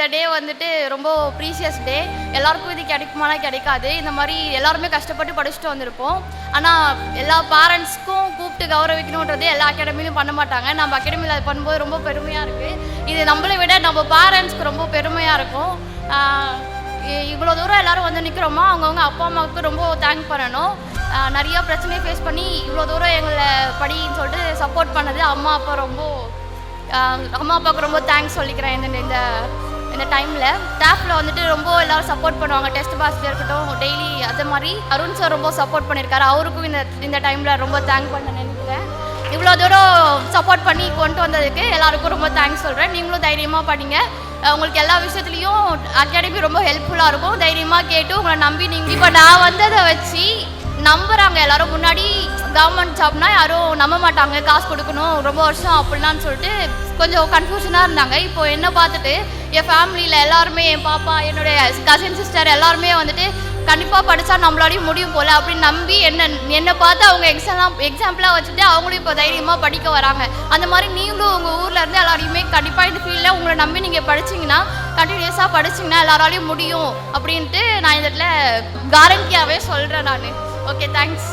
இந்த டே வந்துட்டு ரொம்ப ப்ரீஷியஸ் டே. எல்லாருக்கும் இது கிடைக்குமானா கிடைக்காது. இந்த மாதிரி எல்லாருமே கஷ்டப்பட்டு படிச்சுட்டு வந்திருப்போம். ஆனால் எல்லா பேரண்ட்ஸ்க்கும் கூப்பிட்டு கௌரவிக்கணுன்றது எல்லா அகாடமிலையும் பண்ண மாட்டாங்க. நம்ம அகாடமியில் அது பண்ணும்போது ரொம்ப பெருமையாக இருக்குது. இது நம்மளை விட நம்ம பேரண்ட்ஸ்க்கு ரொம்ப பெருமையாக இருக்கும். இவ்வளோ தூரம் எல்லோரும் வந்து நிற்கிறோமா, அவங்கவுங்க அப்பா அம்மாவுக்கு ரொம்ப தேங்க் பண்ணணும். நிறையா பிரச்சனையை ஃபேஸ் பண்ணி இவ்வளோ தூரம் எங்களை படின்னு சொல்லிட்டு சப்போர்ட் பண்ணது அம்மா அப்பாவுக்கு ரொம்ப தேங்க்ஸ் சொல்லிக்கிறேன். இந்த டைமில் ஸ்டாஃபில் வந்துட்டு ரொம்ப எல்லோரும் சப்போர்ட் பண்ணுவாங்க. டெஸ்ட் பாஸ்ல இருக்கட்டும், டெய்லி அது மாதிரி அருண் சார் ரொம்ப சப்போர்ட் பண்ணியிருக்காரு. அவருக்கும் இந்த டைமில் ரொம்ப தேங்க் பண்ண நினைக்கிறேன். இவ்வளோ தூரம் சப்போர்ட் பண்ணி கொண்டு வந்ததுக்கு எல்லாருக்கும் ரொம்ப தேங்க்ஸ் சொல்கிறேன். நீங்களும் தைரியமாக படிங்க. உங்களுக்கு எல்லா விஷயத்துலையும் அகாடமி ரொம்ப ஹெல்ப்ஃபுல்லாக இருக்கும். தைரியமாக கேட்டு உங்களை நம்பி நீங்கள் இப்போ நான் வந்ததை வச்சு நம்புகிறாங்க எல்லோரும். முன்னாடி கவர்மெண்ட் ஜாப்னா யாரும் நம்ப மாட்டாங்க, காசு கொடுக்கணும் ரொம்ப வருஷம் அப்படிலான்னு சொல்லிட்டு கொஞ்சம் கன்ஃபியூஷனாக இருந்தாங்க. இப்போது என்ன பார்த்துட்டு என் ஃபேமிலியில் எல்லாருமே, என் பாப்பா, என்னுடைய கசின் சிஸ்டர் எல்லாருமே வந்துட்டு கண்டிப்பாக படித்தா நம்மளாலையும் முடியும் போல் அப்படின்னு நம்பி என்னை பார்த்து அவங்க எக்ஸாம்பிளாக வச்சுட்டு அவங்களும் இப்போ தைரியமாக படிக்க வராங்க. அந்த மாதிரி நீங்களும் உங்கள் ஊரில் இருந்து எல்லாரையுமே கண்டிப்பாக இந்த ஃபீல்டில் உங்களை நம்பி நீங்கள் படிச்சிங்கன்னா, கண்டினியூஸாக படிச்சிங்கன்னா எல்லாராலையும் முடியும் அப்படின்ட்டு நான் இந்த இடத்துல கேரண்டியாகவே சொல்கிறேன் நான். Okay, thanks.